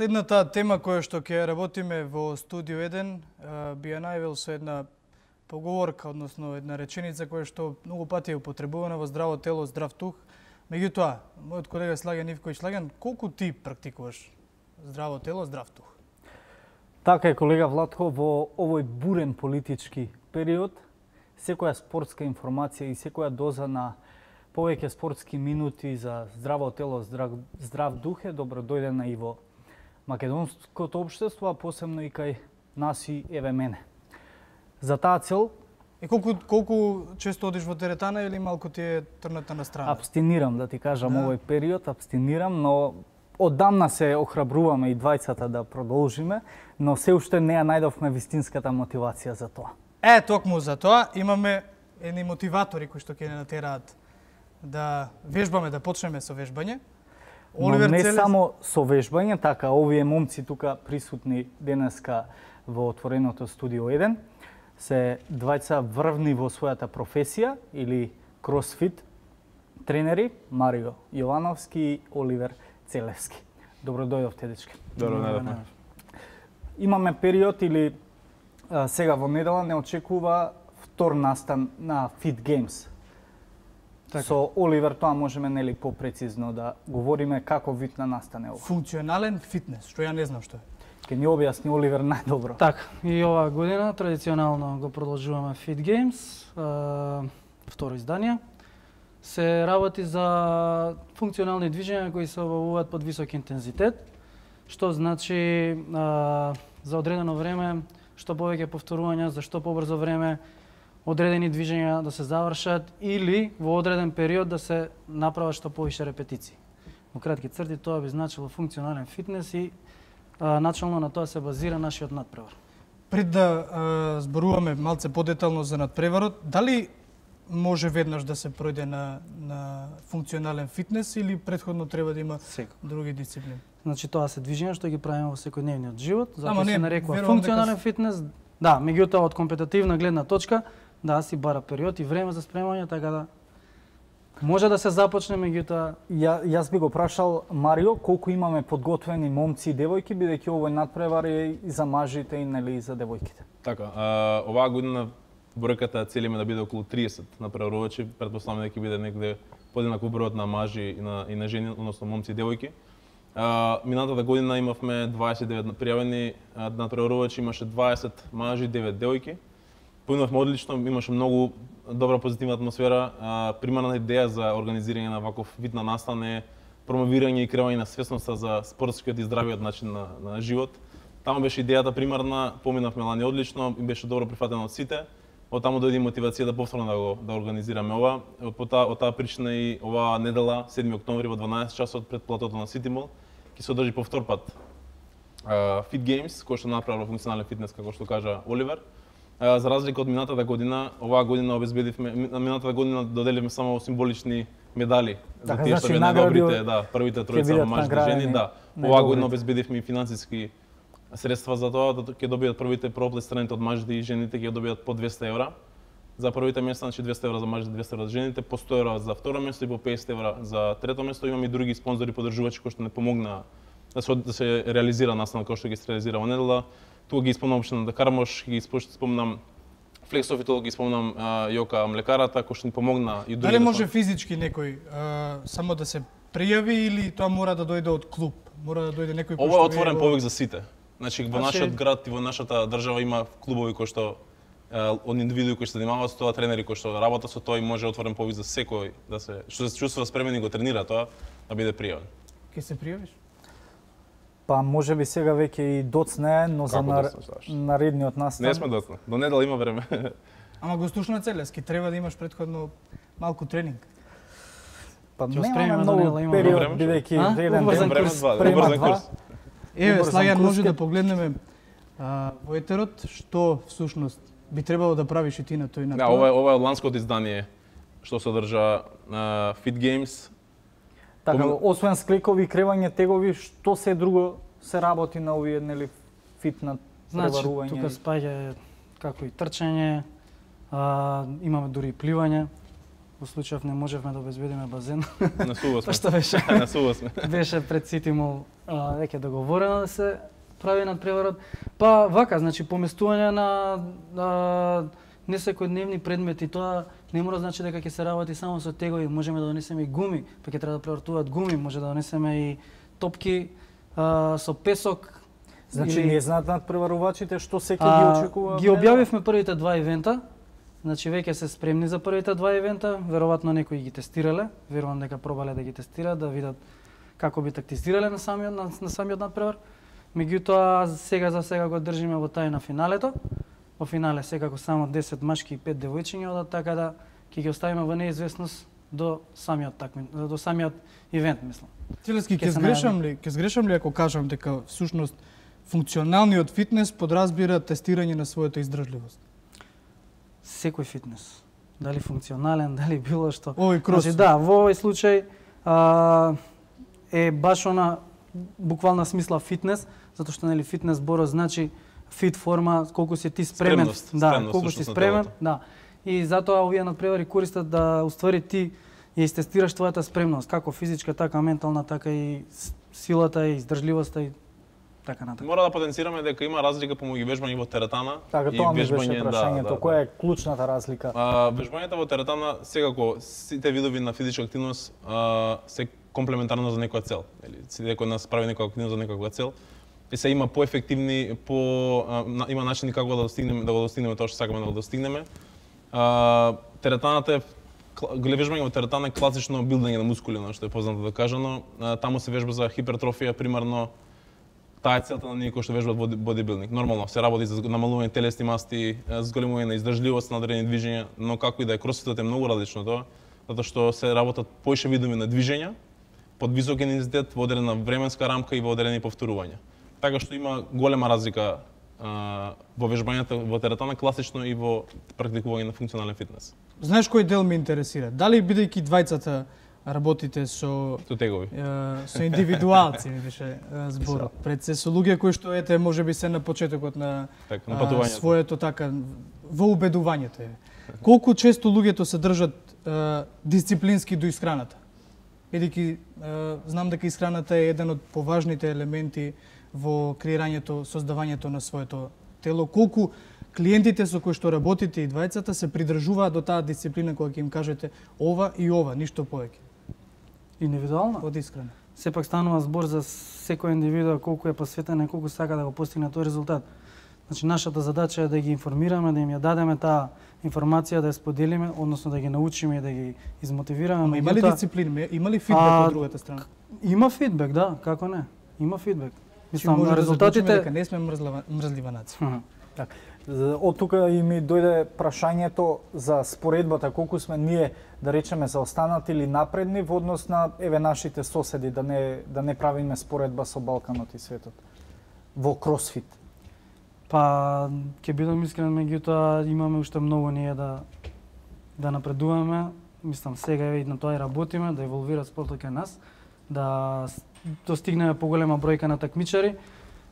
Следната тема која што ќе работиме во студио 1 би ја најавил со една поговорка, односно една реченица која што многу пати е употребувана во здраво тело, здрав дух. Меѓутоа, мојот колега Слаген Ивковиќ, Слаген, колку ти практикуваш здраво тело, здрав дух? Така е, колега Владко, во овој бурен политички период, секоја спортска информација и секоја доза на повеќе спортски минути за здраво тело, здрав дух е добро дојдена и во македонското општество, а посебно и кај нас и еве мене. За таа цел И колку често одиш во теретана или малку ти е трната на страна? Абстинирам, да ти кажам, овој период, абстинирам, но оддамна се охрабруваме и двајцата да продолжиме, но се уште не ја најдовме вистинската мотивација за тоа. Токму за тоа имаме едни мотиватори кои што ќе не натераат да вежбаме, да почнеме со вежбање. Но не само со вежбање, така овие момци тука присутни денеска во отвореното студио 1 се двајца врвни во својата професија или кросфит тренери, Марио Јовановски и Оливер Целевски. Добро дојдовте, дечки. Добро дојдовме. Имаме период или сега во недела не очекува втор настан на Fit Games. Така. Со Оливер тоа можеме нели попрецизно да говориме како вид на настане ова. Функционален фитнес, што ја не знам што е. Ке ни објасни Оливер најдобро. Така, и оваа година традиционално го продолжуваме Fit Games, второ издание. Се работи за функционални движења кои се обавуваат под висок интензитет, што значи за одредено време, што повеќе повторувања, за што побрзо време, одредени движења да се завршат или во одреден период да се направат што повише репетиции. Во кратки црти тоа би значило функционален фитнес и начално на тоа се базира нашиот надпревар. Пред да зборуваме малце подетално за надпреварот, дали може веднаш да се пројде на функционален фитнес или претходно треба да има други дисциплини? Значи тоа се движења што ги правиме во секојдневниот живот, Ама затоа не, се нарекува верувам функционален дека фитнес. Да, меѓутоа од компетитивна гледна точка, да си бара период и време за спремање, така да може да се започне, меѓутоа Јас би го прашал Марио колку имаме подготвени момци и девојки, бидејќи овој надпревар е и за мажите и нели и за девојките. Така, оваа година бројката целиме да биде околу 30 надпреварувачи, претпоставаме дека ќе биде некаде подеднакво бројот на мажи и на жени, односно момци и девојки. Минатата година имавме 29 пријавени надпреварувачи, имаше 20 мажи, 9 девојки. Поинавме одлично, имаше многу добра позитивна атмосфера. Примарна идеја за организирање на ваков вид на настан е промовирање и креање на свесноста за спортскиот и здравиот начин на живот. Таму беше идејата примарна, поминавме лани одлично и беше добро прифатено од сите. Од таму дојде мотивација да повторно да организираме ова. Од таа причина и оваа недела, 7 октомври во 12 часот пред платото на Ситимол, ќе се одржи повтор пат Fit Games, кој што направи функционален фитнес, како што кажа Оливер. За разлика од минатата година, оваа година обезбедивме, минатата година доделивме само символични медали за тие што беа најдобрите, првите тројца во мажите жени, Оваа година обезбедивме и финансиски средства за тоа, да ќе добијат првите проплестраните од мажите и жените ќе добијат по 200 евра. За првите места, значи 200 евра за мажите, 200 евра за жените, по 100 евра за второ место и по 50 евра за трето место. Имаме и други спонзори поддржувачи кои што не помогнаа да се реализира настанот кој што ги реализира во недела. Тука ги спомнам општината Кармош, ги спомнам Флексофитол, ги спомнам Јока млекарата кој што ни помогна и други. Дали може физички некој само да се пријави или тоа мора да дојде од клуб? Мора да дојде некој кој што Ова е отворен повик за сите. Значи во нашиот град и во нашата држава има клубови кои што од индивидуи кои се занимаваат со тоа, тренери кои што работат со тоа и може отворен повик за секој да се што се чувствува спремен и го тренира тоа да биде пријавен. Ке се пријавиш? Па може би сега веќе и доцне, но за наредниот настан. Не сме доцне. До недела има време. Ама го слушна Целевски, треба да имаш претходно малку тренинг. Па немаме многу период, бидејќи еден ден спремат курс. Еве, Слагјан, може да погледнеме во етерот што всушност би требало да правиш и ти на тој Да, ова е од ланското издание што се одржа Fit Games. Така, освен склекови, кревање, тегови, што се друго се работи на овие нели фит надпреварување? Значи, тука спаѓа како и трчање, имаме дури и пливање. во случајов не можевме да обезбедиме базен. На суво сме. Што беше? На суво сме. Беше пред Сити Мол веќе договорено да се прави надпреварот. Па вака, значи поместување на несекојдневни предмети, тоа не мора значи дека ќе се работи само со тегови, можеме да донесеме и гуми, па ќе треба да превртуваат гуми, може да донесеме и топки со песок. Значи не знаат надпреварувачите што се ќе ги очекува? Ги објавивме првите два ивента. Значи веќе се спремни за првите два ивента, веројатно некои ги тестирале, верувам дека пробале да ги тестираат, да видат како би тактизирале на самиот надпревар. Меѓутоа сега за сега го држиме во тајна финалето. Во финале секако само 10 машки и 5 девојчиња одат, така да ќе ги оставиме во неизвестност до самиот ивент, мислам. Целески ќе сгрешам ли ако кажам дека всушност функционалниот фитнес подразбира тестирање на својата издржливост? Секој фитнес, дали функционален, дали било што. Овој крос. Значи да, во овој случај е баш она буквална смисла фитнес, затоа што нели фитнес зборот значи фит форма, колку си ти спремен, колку си спремен, да. И затоа овие надпревари користат да уствари ти ја истестираш твојата спремност, како физичка, така ментална, така и силата и издржливоста и така натаму. Мора да потенцираме дека има разлика помеѓу вежбање во теретана така, и тоа ми беше вежбање прашањето, која е клучната разлика? Вежбањето во теретана секако сите видови на физичка активност се комплементарно за некоја цел. Секој нас прави некоја активност за некоја цел. И се има поефективни, има начини како да го достигнеме тоа што сакаме да го достигнеме. Теретаната е вежбање во теретана е класично билдање на мускули, што е познато да кажано. Таму се вежба за хипертрофија, примерно. Таа е целта на ние кои што вежбаат бодибилдинг. Нормално се работи за намалување телесни масти, зголемување на издржливост на одредени движења, но како и да е, кросфитот е многу различно тоа, затоа што се работат поише видови на движења под висок интензитет во одредена временска рамка и во одредени повторувања. Така што има голема разлика во вежбањето во теретана класично и во практикување на функционален фитнес. Знаеш кој дел ме интересира? Дали бидејќи двајцата работите со тегови. Со индивидуалци ми беше зборот. Пред се со луѓе кои што ете можеби се на почетокот на патувањето. Своето така во убедувањето. Колку често луѓето се држат дисциплински до исхраната? Бидејќи знам дека исхраната е еден од поважните елементи во креирањето, создавањето на своето тело. Колку клиентите со кои што работите и двајцата се придржуваат до таа дисциплина кога ќе им кажете ова и ова, ништо повеќе? Индивидуално? Од искрено. Сепак станува збор за секој индивидуа колку е посветен и колку сака да го постигне тој резултат. Значи нашата задача е да ги информираме, да им ја дадеме таа информација, да ја споделиме, односно да ги научиме и да ги измотивираме. Ама има ли дисциплина? Има ли фидбек од другата страна? Има фидбек, да, како не? Има фидбек. Мислам, може резултатите да дека не сме мрзлива нација. Така. Од тука и ми дојде прашањето за споредбата, колку сме ние, да речеме, заостанати или напредни во однос на нашите соседи, да не правиме споредба со Балканот и светот во кросфит. Па, ќе бидам искрен, меѓутоа имаме уште многу ние да напредуваме. Мислам, сега и на тоа и работиме, да еволвира спортот кај нас, да достигнеме поголема бројка на такмичари.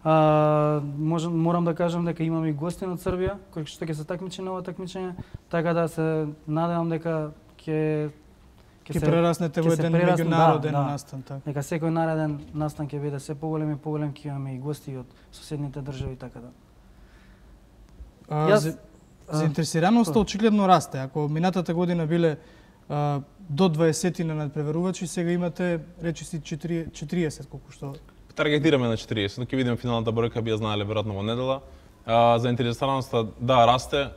Морам да кажам дека имаме и гости од Србија кои што ќе се такмичи на ова такмичење, така да се надевам дека ќе прераснете во еден меѓународен настан, така. Дека секој нареден настан ќе биде се поголем и поголем, ќе имаме и гости од соседните држави, така да. Заинтересираноста очигледно расте. Ако минатата година биле до 20 на надпреварувачи, сега имате речиси 40 колку што таргетираме на 40, но ќе видиме финалната бројка, би ја знаеле веројатно во недела. Заинтересираноста да расте.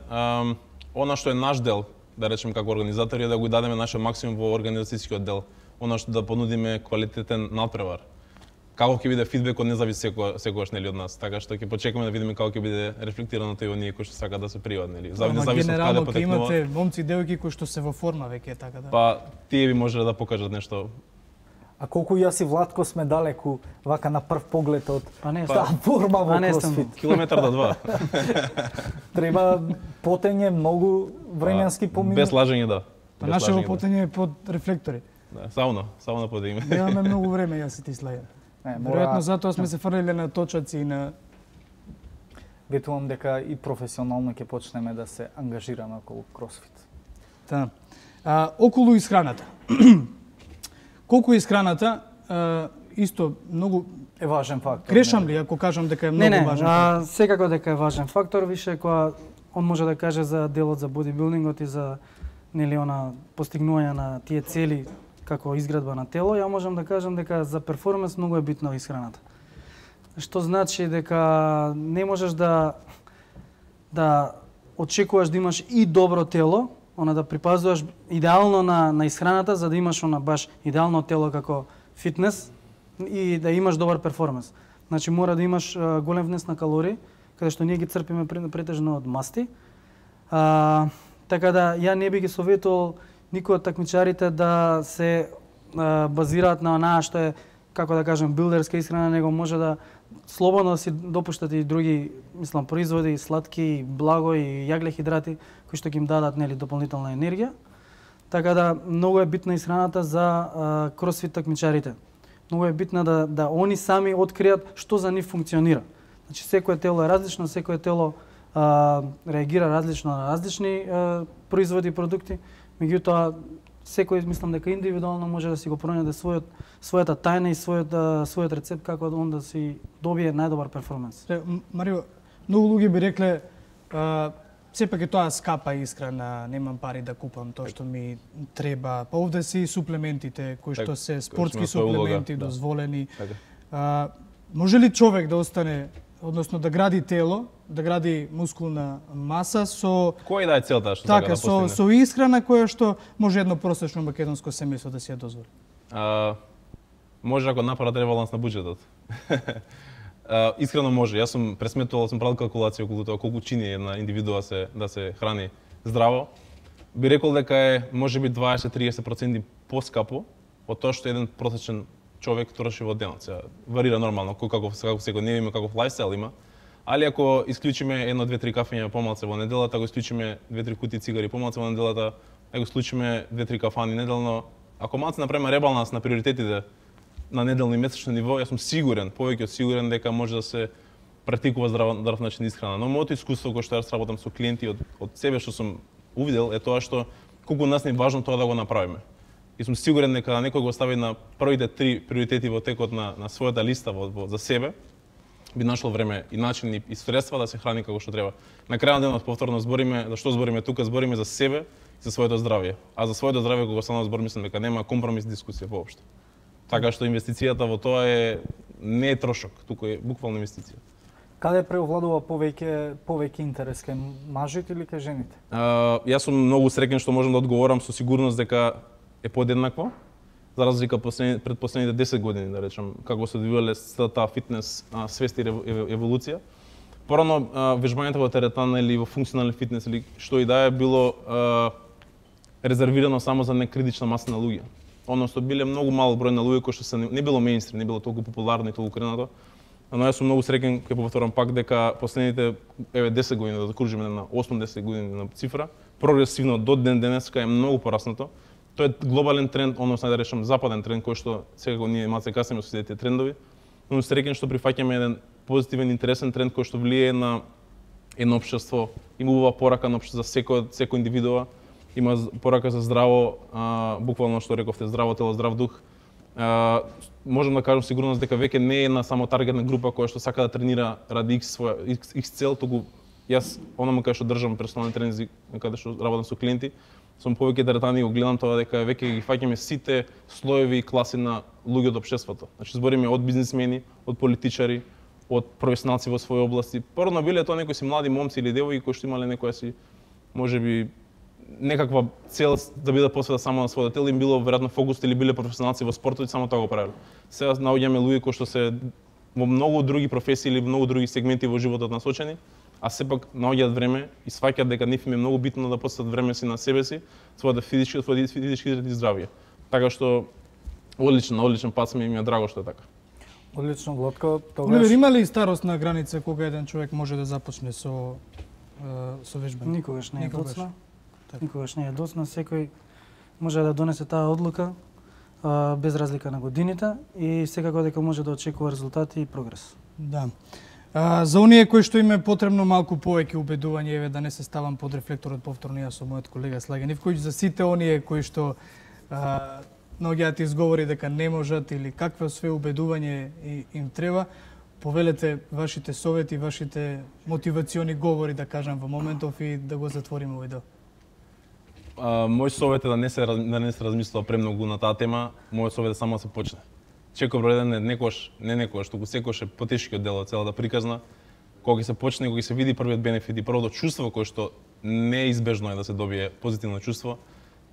Она што е наш дел, да речеме како организатори, е да го дадеме нашиот максимум во организацијскиот дел. Она што да понудиме квалитетен надпревар. Како ќе биде фидбекот не зависи секогаш нели од нас, така што ќе почекаме да видиме како ќе биде рефлектирано тој во ние кои што сакаат да се пријават, нели. Зависи од каде потекнува. Имате момци и девојки кои што се во форма веќе, така да. Па тие би можеле да покажат нешто. А колку јас и Владко сме далеку вака на прв поглед од таа форма во кросфит? Километар до 2. Треба потење многу временски поминути. Без лажење да. Па нашето потење е под рефлектори. Да, сауна потење. Немаме многу време јас и ти Слајан. Веројатно затоа сме се фрлеле на точаци и на ветувам дека и професионално ќе почнеме да се ангажираме околу кросфит. Да. Околу исхраната. Колку е исхраната, исто многу Е важен фактор. грешам ли ако кажам дека е многу важен фактор? Секако дека е важен фактор, више кога он може да каже за делот за бодибилдингот и за постигнување на тие цели како изградба на тело, ја можам да кажам дека за перформанс многу е битна исхраната. Што значи дека не можеш да очекуваш да имаш и добро тело, да припазваш идеално на исхраната за да имаш баш идеално тело како фитнес и да имаш добар перформанс. Значи мора да имаш голем внес на калории, каде што ние ги црпиме претежно од масти. Така да ја не би ги советувал никој од такмичарите да се базираат на онаа што е, како да кажем, билдерска исхрана, него може да слободно да си допуштат и други, производи, сладки, благо и јаглехидрати кои што ќе им дадат дополнителна енергија. Така да многу е битна исхраната за кросфит такмичарите. Многу е битна да они сами откријат што за нив функционира. Значи секое тело е различно, секое тело реагира различно на различни производи и продукти, меѓутоа секој мислам дека индивидуално може да си го пронајде својата тајна и својот рецепт како он да си добие најдобар перформанс. Марио, многу луѓе би рекле сепак е тоа скапа исхрана, немам пари да купам тоа што ми треба. Па овде си суплементите кои што се спортски суплементи дозволени. Може ли човек да остане, односно да гради тело, да гради мускулна маса со Која да е целта што така да постигне? со исхрана која што може едно просечно македонско семејство да си ја дозволи? Може ако направат ребаланс на буџетот. Искрено може. Јас сум пресметувал, сум правил калкулација околу тоа колку чини една индивидуа да се храни здраво. Би рекол дека е можеби 20-30% поскапо од тоа што еден просечен човек троши во денот. Варира нормално, како секој не има каков лајфстайл има. Али ако исклучиме 1-2-3 кафења помалце во неделата, ако исклучиме 2-3 кутии цигари помалце во неделата, ако исклучиме 2-3 кафани неделно, ако малце направиме ребаланс на приоритетите на неделно и месечно ниво, јас сум сигурен, повеќе од сигурен дека може да се практикува здрав начин исхрана. Но моето искуство кога што јас работам со клиенти од себе што сум увидел е тоа што колку нас не е важно тоа да го направиме. И сум сигурен дека некој го стави на првите 3 приоритети во текот на својата листа за себе, би нашло време и начин и средства да се храни како што треба. На крајот на денот повторно збориме, за што збориме тука, збориме за себе и за своето здравје. А за своето здравје кога станува збор, мислам дека нема компромис дискусија воопшто. Така што инвестицијата во тоа не е трошок, туку е буквално инвестиција. Каде преовладува повеќе интерес кај мажите или кај жените? Јас сум многу среќен што можам да одговорам со сигурност дека е подеднакво, за разлика пред последните 10 години, да речем, како се одвивале таа фитнес свест и еволуција. Порано вежбањето во теретана или во функционален фитнес или што и да е било резервирано само за некритична маса на луѓе. Односно биле многу мал број на луѓе кои што не било меинстрим, не било толку популарно и толку кренато. Но јас сум многу среќен, ќе повторам пак, дека последните 10 години, да закружиме на 8-10 години на цифра, прогресивно до ден денеска е многу пораснато. Тоа е глобален тренд, односно да речем западен тренд кој што секако ние малце касниме со тие трендови, но среќен што прифаќаме еден позитивен интересен тренд кој што влијае на едно општество, има убава порака на општество за секој индивидуа, има порака за здраво, буквално што рековте, здраво тело, здрав дух. Можам да кажам сигурност дека веќе не е една само таргетна група која што сака да тренира ради X цел, туку јас онаму кај што држам персонални тренинзи, каде што работам со клиенти, сум повеќе теретани и го гледам тоа дека веќе ги фаќаме сите слоеви и класи на луѓе од општеството. Значи збориме од бизнисмени, од политичари, од професионалци во своји области. Порано биле тоа некои си млади момци или девојки кои што имале некоја си можеби некаква цел да биде посвета само на своето тело, им било веројатно фокус или биле професионалци во спортот и само тоа го правеле. Сега наоѓаме луѓе кои што се во многу други професии или многу други сегменти во животот насочени, а сепак наоѓаат време и сваќаат дека нив им е многу битно да посветат време си на себе си, својата физички здравје. Така што одличен пат ми е драго што е така. Одлично, Владко. Оливер, има ли старосна граница кога еден човек може да започне со вежбање? Никогаш не е доцна. Никогаш не е доцна. Секој може да донесе таа одлука без разлика на годините и секако дека може да очекува резултати и прогрес. Да. За оние кои што им е потребно малку повеќе убедување, еве да не се ставам под рефлекторот повторно јас со мојот колега Слаген Ивковиќ, за сите оние кои што наоѓаат изговори дека не можат или каква све убедување им треба, повелете вашите совети, вашите мотивациони говори, да кажам во моментов, и да го затвориме овој дел. Мој совет е да не се размислува премногу на таа тема, мојот совет е само да се почне. Чекор број 1 не некојаш, туку секојаш е потешкиот дел од целата приказна. Кога ќе се почне, кога ќе се види првиот бенефит и првото чувство кој што неизбежно е да се добие позитивно чувство,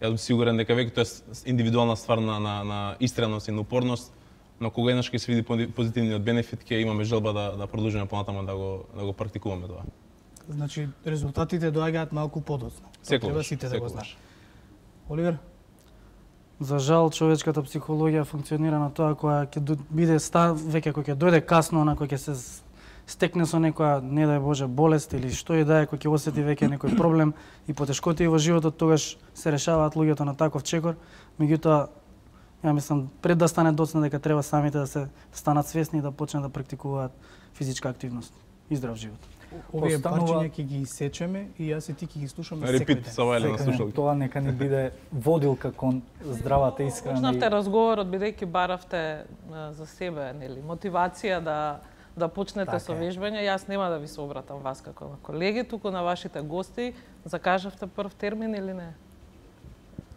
јас сум сигурен дека веќе тоа е индивидуална ствар на истреност и на упорност, но кога еднаш ќе се види позитивниот бенефит, ќе имаме желба да продолжиме понатаму да го практикуваме тоа. Значи резултатите доаѓаат малку подоцна. Треба сите да го знаеш. Оливер? За жал, човечката психологија функционира на тоа која ќе биде веќе кој ќе дојде касно, на кој ќе се стекне со некоја, не дај Боже, болест или што и да е, кој ќе осети веќе некој проблем и потешкоти во животот, тогаш се решаваат луѓето на таков чекор. Меѓутоа, ја мислам, пред да стане доцна дека треба самите да се станат свесни и да почнат да практикуваат физичка активност и здрав живот. Овие парчиња ќе ги исечеме и јас и ти ќе ги слушаме секој Репит ден. са вајле на слушалки. Тоа нека ни биде водилка кон здравата исхрана. Почнавте разговорот бидејќи баравте за себе, нели, мотивација да почнете со вежбање. Јас нема да ви се обратам вас како на колеги, туку на вашите гости. Закажавте прв термин или не?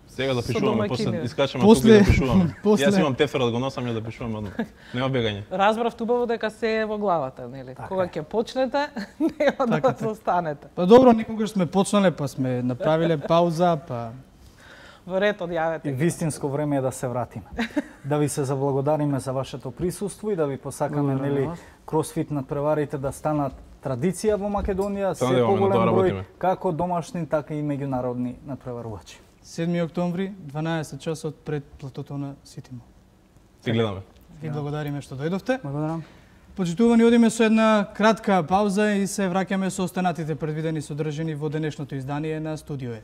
Сега да пишуваме, после искачаме После- туку и да пишуваме. после- Јас имам тефер да го носам и да пишуваме одма. Нема бегање. Разбрав убаво дека се е во главата, нели? Кога ќе почнете, нема да се останете. Па добро, никогаш сме почнале, па сме направиле пауза, па Во ред И одјавете. вистинско време е да се вратиме. Да ви се заблагодариме за вашето присуство и да ви посакаме, Благодарам нели, на вас. кросфит надпреварите да станат традиција во Македонија, Само се да имаме, на поголем тоа број, работиме. како домашни, така и меѓународни надпреварувачи. 7 октомври, 12 часот пред платото на Ситимо. Ти гледаме. Ви благодариме што дојдовте. Благодарам. Почитувани, одиме со една кратка пауза и се враќаме со останатите предвидени содржини во денешното издание на Студио Е.